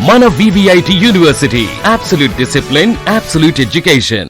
మన VVIT university, absolute discipline, absolute education.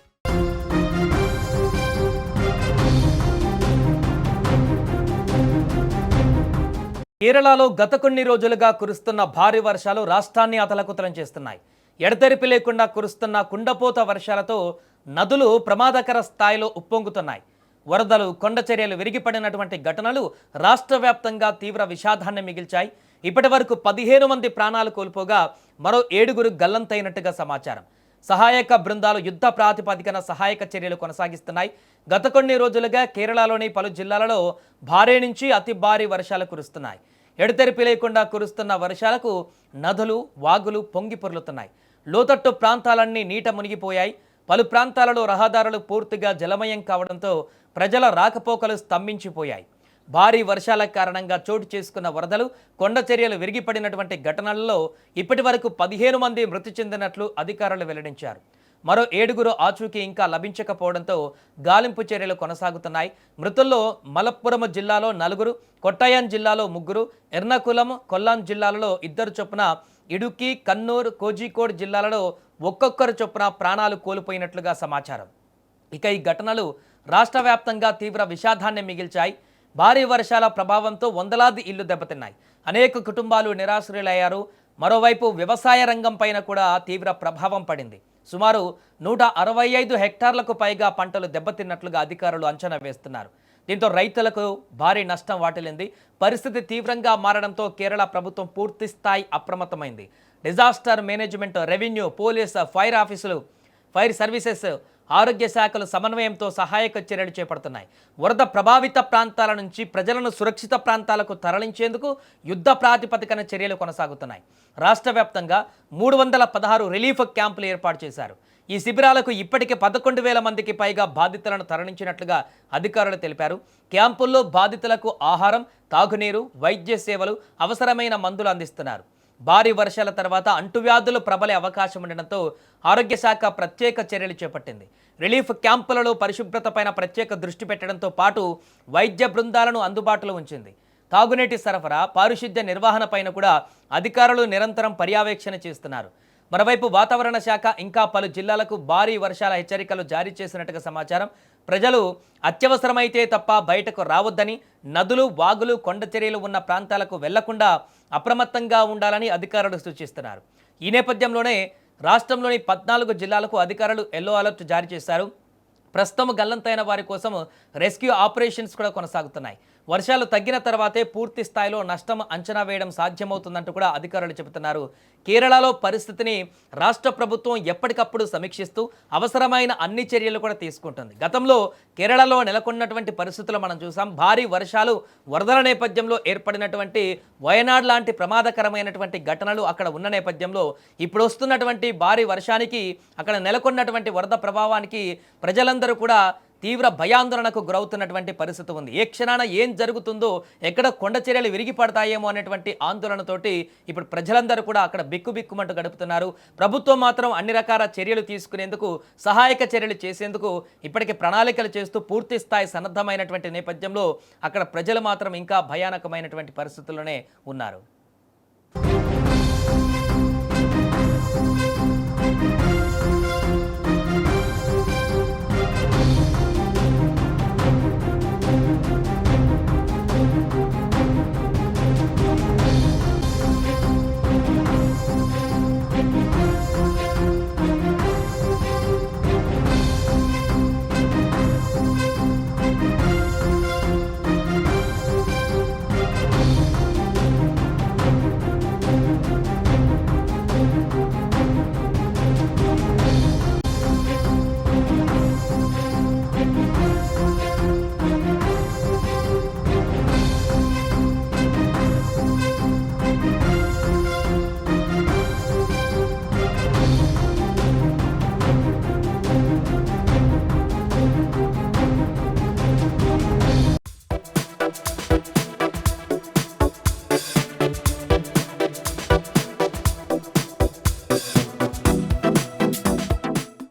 కేరళలో గత కొన్ని రోజులుగా కురుస్తున్న భారీ వర్షాలు రాష్ట్రాన్ని అతలకుతలం చేస్తున్నాయి. ఎడతెరిపి లేకుండా కురుస్తున్న కుండపోత వర్షాలతో నదులు ప్రమాదకర స్థాయిలో ఉప్పొంగుతున్నాయి. వరదలు, కొండ చర్యలు విరిగిపడినటువంటి ఘటనలు రాష్ట్ర వ్యాప్తంగా తీవ్ర విషాదాన్ని మిగిల్చాయి. ఇప్పటి వరకు 15 మంది ప్రాణాలు కోల్పోగా మరో 7 గల్లంతైనట్టుగా సమాచారం. సహాయక బృందాలు యుద్ధ ప్రాతిపదికన సహాయక చర్యలు కొనసాగిస్తున్నాయి. గత కొన్ని రోజులుగా కేరళలోని పలు జిల్లాలలో భారీ నుంచి అతి భారీ వర్షాలు కురుస్తున్నాయి. ఎడతెరిపి లేకుండా కురుస్తున్న వర్షాలకు నదులు, వాగులు పొంగి పొర్లుతున్నాయి. లోతట్టు ప్రాంతాలన్నీ నీట మునిగిపోయాయి. పలు ప్రాంతాలలో రహదారులు పూర్తిగా జలమయం కావడంతో ప్రజల రాకపోకలు స్తంభించిపోయాయి. భారీ వర్షాల కారణంగా చోటు చేసుకున్న వరదలు, కొండ చర్యలు విరిగిపడినటువంటి ఘటనలలో ఇప్పటి వరకు 15 మంది మృతి చెందినట్లు అధికారులు వెల్లడించారు. మరో 7 ఆచూకీ ఇంకా లభించకపోవడంతో గాలింపు చర్యలు కొనసాగుతున్నాయి. మృతుల్లో మలప్పురం జిల్లాలో 4, కొట్టాయం జిల్లాలో 3, ఎర్నాకులం, కొల్లాం జిల్లాలలో 2 చొప్పున, ఇడుక్కి, కన్నూర్, కోజికోడ్ జిల్లాలలో ఒక్కొక్కరు చొప్పున ప్రాణాలు కోల్పోయినట్లుగా సమాచారం. ఇక ఈ ఘటనలు రాష్ట్ర వ్యాప్తంగా తీవ్ర విషాదాన్ని మిగిల్చాయి. భారీ వర్షాల ప్రభావంతో వందలాది ఇళ్లు దెబ్బతిన్నాయి. అనేక కుటుంబాలు నిరాశ్రయులయ్యారు. మరోవైపు వ్యవసాయ రంగం పైన కూడా తీవ్ర ప్రభావం పడింది. సుమారు 165 హెక్టార్లకు పైగా పంటలు దెబ్బతిన్నట్లుగా అధికారులు అంచనా వేస్తున్నారు. దీంతో రైతులకు భారీ నష్టం వాటిల్లింది. పరిస్థితి తీవ్రంగా మారడంతో కేరళ ప్రభుత్వం పూర్తి స్థాయి అప్రమత్తమైంది. Disaster management, revenue, police, fire ఆఫీసులు, ఫైర్ సర్వీసెస్, ఆరోగ్య శాఖలు సమన్వయంతో సహాయక చర్యలు చేపడుతున్నాయి. వరద ప్రభావిత ప్రాంతాల నుంచి ప్రజలను సురక్షిత ప్రాంతాలకు తరలించేందుకు యుద్ధ ప్రాతిపదికన చర్యలు కొనసాగుతున్నాయి. రాష్ట్ర వ్యాప్తంగా 316 రిలీఫ్ క్యాంపులు ఏర్పాటు చేశారు. ఈ శిబిరాలకు ఇప్పటికే 11,000 మందికి పైగా బాధితులను తరలించినట్లుగా అధికారులు తెలిపారు. క్యాంపుల్లో బాధితులకు ఆహారం, తాగునీరు, వైద్య సేవలు, అవసరమైన మందులు అందిస్తున్నారు. భారీ వర్షాల తర్వాత అంటువ్యాధులు ప్రబలే అవకాశం ఉండడంతో ఆరోగ్య శాఖ ప్రత్యేక చర్యలు చేపట్టింది. రిలీఫ్ క్యాంపులలో పరిశుభ్రతపైన ప్రత్యేక దృష్టి పెట్టడంతో పాటు వైద్య బృందాలను అందుబాటులో ఉంచింది. తాగునీటి సరఫరా, పారిశుద్ధ్య నిర్వహణ పైన కూడా అధికారులు నిరంతరం పర్యవేక్షణ చేస్తున్నారు. మరోవైపు వాతావరణ శాఖ ఇంకా పలు జిల్లాలకు భారీ వర్షాల హెచ్చరికలు జారీ చేసినట్టుగా సమాచారం. ప్రజలు అత్యవసరమైతే తప్ప బయటకు రావద్దని, నదులు, వాగులు, కొండ చర్యలు ఉన్న ప్రాంతాలకు వెళ్లకుండా అప్రమత్తంగా ఉండాలని అధికారులు సూచిస్తున్నారు. ఈ నేపథ్యంలోనే రాష్ట్రంలోని 14 జిల్లాలకు అధికారులు ఎల్లో అలర్ట్ జారీ చేశారు. ప్రస్తుతం గల్లంతైన వారి కోసం రెస్క్యూ ఆపరేషన్స్ కూడా కొనసాగుతున్నాయి. వర్షాలు తగ్గిన తర్వాతే పూర్తి స్థాయిలో నష్టం అంచనా వేయడం సాధ్యమవుతుందంటూ కూడా అధికారులు చెబుతున్నారు. కేరళలో పరిస్థితిని రాష్ట్ర ప్రభుత్వం ఎప్పటికప్పుడు సమీక్షిస్తూ అవసరమైన అన్ని చర్యలు కూడా తీసుకుంటుంది. గతంలో కేరళలో నెలకొన్నటువంటి పరిస్థితులు మనం చూసాం. భారీ వర్షాలు, వరదల నేపథ్యంలో ఏర్పడినటువంటి వయనాడ్ లాంటి ప్రమాదకరమైనటువంటి ఘటనలు అక్కడ ఉన్న నేపథ్యంలో ఇప్పుడు వస్తున్నటువంటి భారీ వర్షానికి, అక్కడ నెలకొన్నటువంటి వరద ప్రభావానికి ప్రజలందరూ కూడా తీవ్ర భయాందోళనకు గురవుతున్నటువంటి పరిస్థితి ఉంది. ఏ క్షణాన ఏం జరుగుతుందో, ఎక్కడ కొండ చర్యలు విరిగిపడతాయేమో అనేటువంటి ఆందోళనతోటి ఇప్పుడు ప్రజలందరూ కూడా అక్కడ బిక్కుబిక్కుమంటూ గడుపుతున్నారు. ప్రభుత్వం మాత్రం అన్ని రకాల చర్యలు తీసుకునేందుకు, సహాయక చర్యలు చేసేందుకు ఇప్పటికే ప్రణాళికలు చేస్తూ పూర్తి స్థాయి సన్నద్ధమైనటువంటి నేపథ్యంలో అక్కడ ప్రజలు మాత్రం ఇంకా భయానకమైనటువంటి పరిస్థితుల్లోనే ఉన్నారు.